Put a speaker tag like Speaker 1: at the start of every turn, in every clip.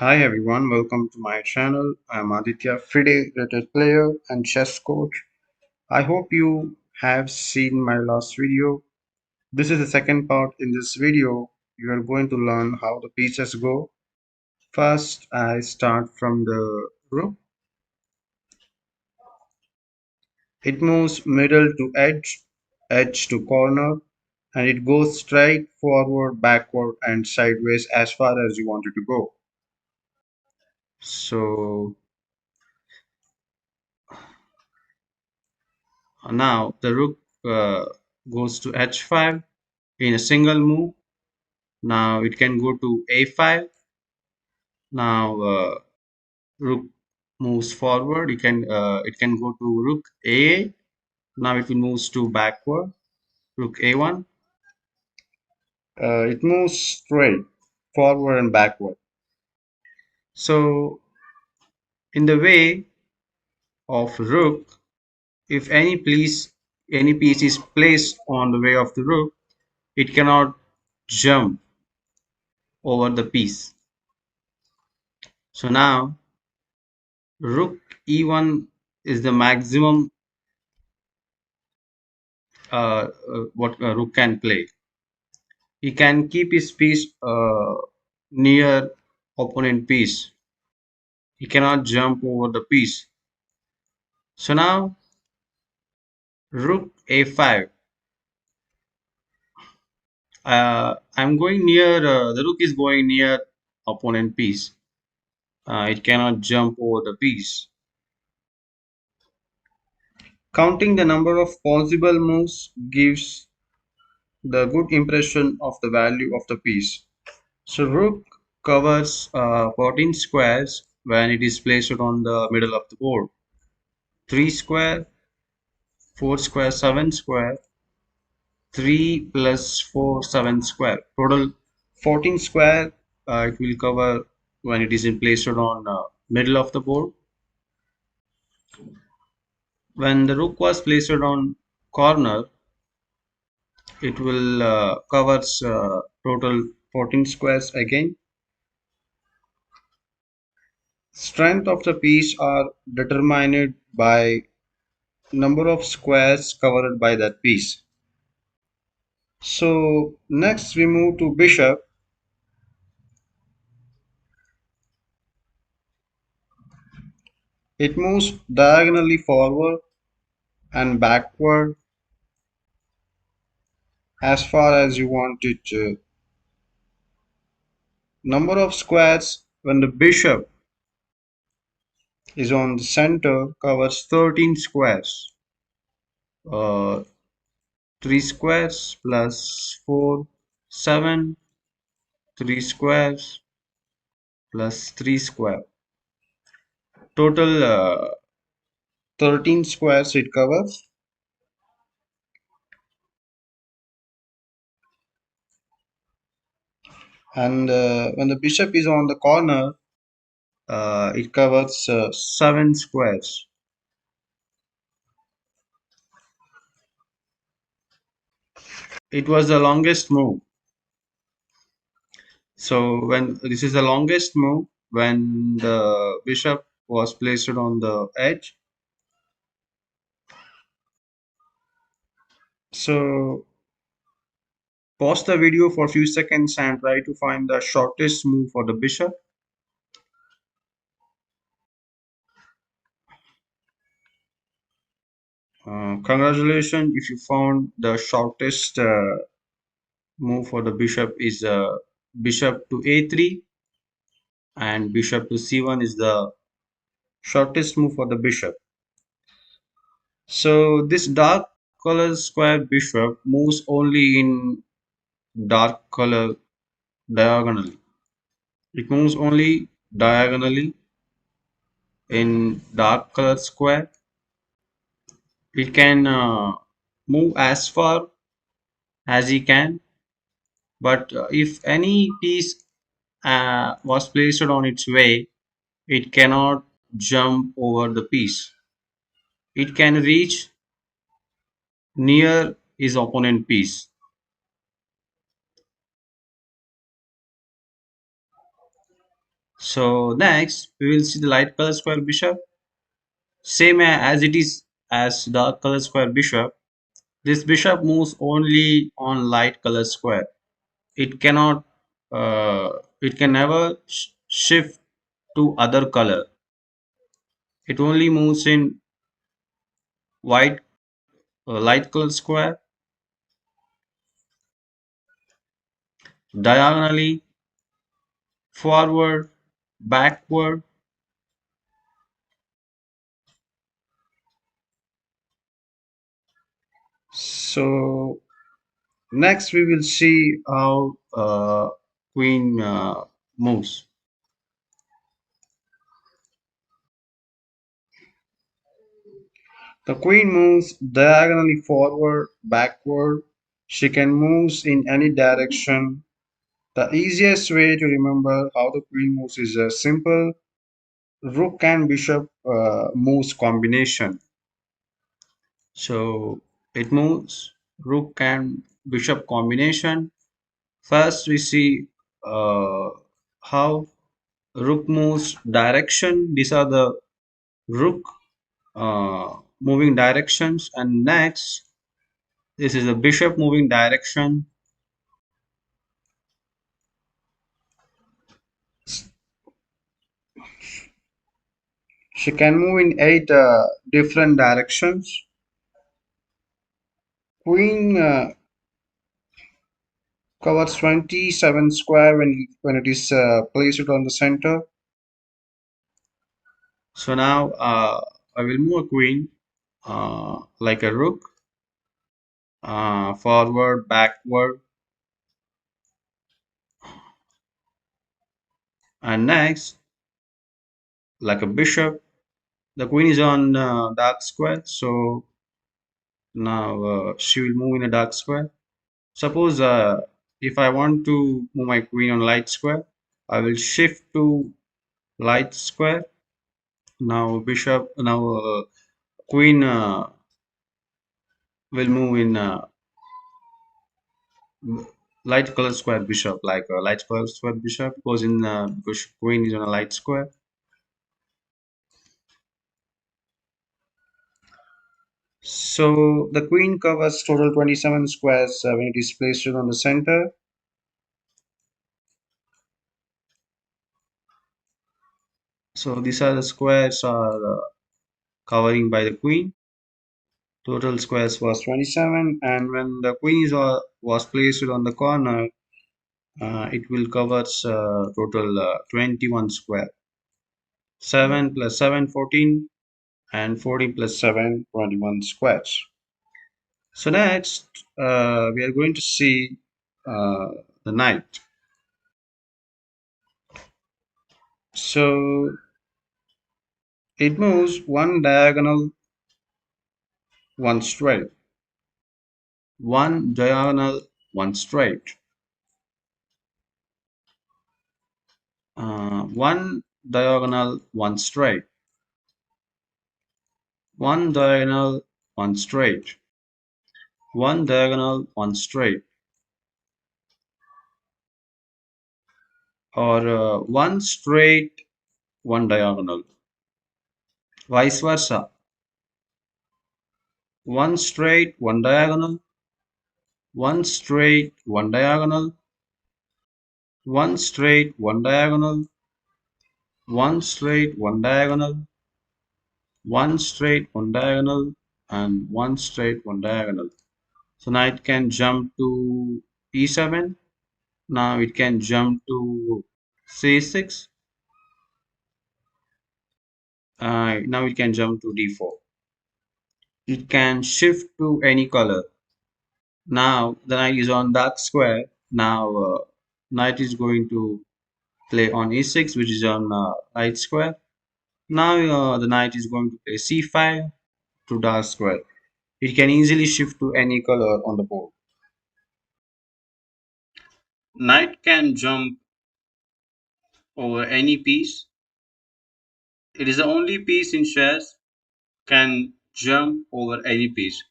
Speaker 1: Hi everyone, welcome to my channel. I'm Aditya, FIDE rated player and chess coach. I hope you have seen my last video. This is the second part. In this video, you are going to learn how the pieces go. First, I start from the rook. It moves middle to edge, edge to corner, and it goes straight forward, backward, and sideways as far as you want it to go. So now the rook goes to h5 in a single move. Now it can go to a5. Now rook moves forward. It can go to rook a8. Now it will moves to backward. Rook a1. It moves straight forward and backward. So in the way of rook, if any piece is placed on the way of the rook, it cannot jump over the piece. So now rook e1 is the maximum what rook can play. He can keep his piece near opponent piece. He cannot jump over the piece. So now rook a5. I'm going near. The rook is going near opponent piece. It cannot jump over the piece. Counting the number of possible moves gives the good impression of the value of the piece. So rook covers 14 squares when it is placed on the middle of the board. 3 square, 4 square, 7 square, 3 plus 4, 7 square. Total 14 square it will cover when it is in placed on middle of the board. When the rook was placed on corner, it will covers total 14 squares again. Strength of the piece are determined by number of squares covered by that piece. So next we move to bishop. It moves diagonally forward and backward as far as you want it to. Number of squares when the bishop is on the center covers 13 squares. Uh, 3 squares plus 4, 7, 3 squares plus 3 square. Total 13 squares it covers. And when the bishop is on the corner, it covers 7 squares. It was the longest move. So when this is the longest move when the bishop was placed on the edge. So pause the video for a few seconds and try to find the shortest move for the bishop. Congratulations if you found the shortest move for the bishop is bishop to a3, and bishop to c1 is the shortest move for the bishop. So this dark color square bishop moves only in dark color diagonally. It moves only diagonally in dark color square. It can move as far as he can, but if any piece was placed on its way, it cannot jump over the piece. It can reach near his opponent piece. So next we will see the light color square bishop. Same as it is as dark color square bishop. This bishop moves only on light color square. It cannot, it can never shift to other color. It only moves in white, light color square, diagonally, forward, backward. So next we will see how queen moves. The queen moves diagonally forward, backward. She can move in any direction. The easiest way to remember how the queen moves is a simple rook and bishop moves combination. So it moves rook and bishop combination. First, we see uh, how rook moves direction. These are the rook moving directions, and next, this is the bishop moving direction. She can move in eight different directions. Queen covers 27 square when it is placed on the center. So now I will move a queen like a rook, forward, backward, and next like a bishop. The queen is on dark square, so now she will move in a dark square. Suppose if I want to move my queen on light square, I will shift to light square. Now bishop, now queen will move in light color square bishop, like a light color square bishop, because in bush queen is on a light square. So the queen covers total 27 squares when it is placed on the center. So these are the squares are covering by the queen. Total squares was 27, and when the queen is was placed on the corner, it will cover total 21 square. 7 plus 7, 14, and 14 plus 7, 21 squares. So next, we are going to see uh, the knight. So it moves one diagonal, one straight. One diagonal, one straight. One diagonal, one straight. One diagonal, one straight. One diagonal, one straight. Or one straight, one diagonal. Vice versa. One straight, one diagonal. One straight, one diagonal. One straight, one diagonal. One straight, one diagonal. One straight, one diagonal. And one straight, one diagonal. So now it can jump to e7. Now it can jump to c6. Now it can jump to d4. It can shift to any color. Now the knight is on dark square. Now knight is going to play on e6, which is on light square. Now the knight is going to play c5 to dark square. It can easily shift to any color on the board. Knight can jump over any piece. It is the only piece in chess can jump over any piece.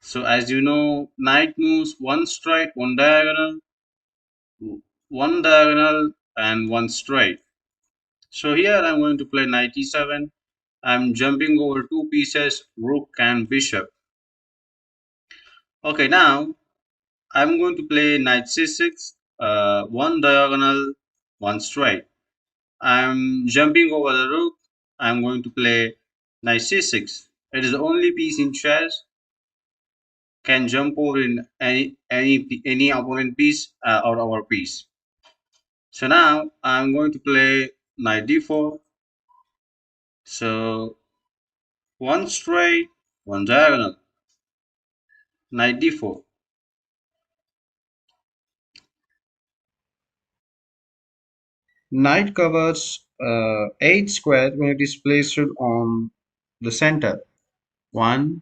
Speaker 1: So as you know, knight moves one straight, one diagonal, and one straight. So here I'm going to play knight e7. I'm jumping over two pieces, rook and bishop. Okay, now I'm going to play knight c6, one diagonal, one straight. I'm jumping over the rook. I'm going to play knight c6. It is the only piece in chess can jump over in any opponent piece or our piece. So now I'm going to play knight d4. So one straight, one diagonal, knight d4. Knight covers 8 square when it is placed on the center. 1,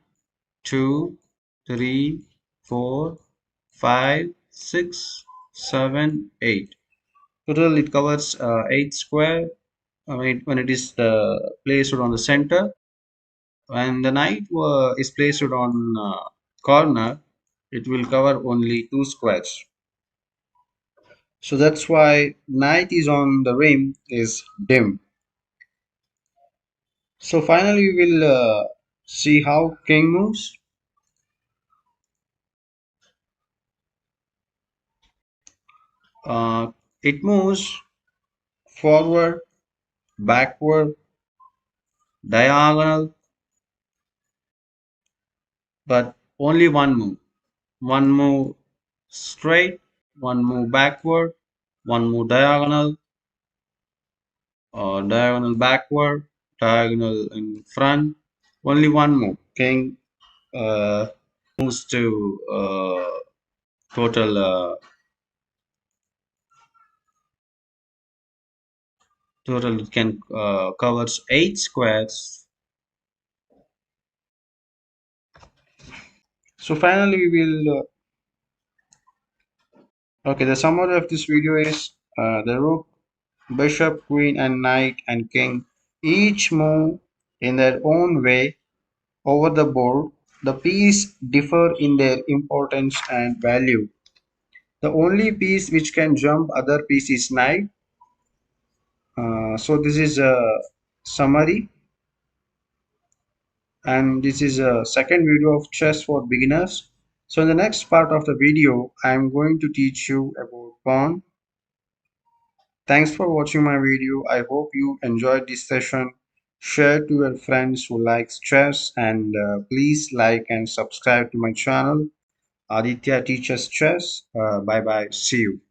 Speaker 1: 2, 3, 4, 5, 6, 7, 8. Total it covers 8 square when it is placed on the center. When the knight is placed on corner, it will cover only 2 squares. So that's why knight is on the rim is dim. So finally we will see how king moves. Uh, it moves forward, backward, diagonal, but only one move. One move straight, one move backward, one move diagonal, diagonal backward, diagonal in front. Only one move. King uh, moves to total total it can covers 8 squares. So finally we will okay, the summary of this video is the rook, bishop, queen, and knight and king each move in their own way over the board. The pieces differ in their importance and value. The only piece which can jump other piece is knight. So this is a summary, and this is a second video of chess for beginners. So in the next part of the video, I am going to teach you about pawn. Thanks for watching my video. I hope you enjoyed this session. Share to your friends who likes chess, and please like and subscribe to my channel. Aditya teaches chess. Bye bye. See you.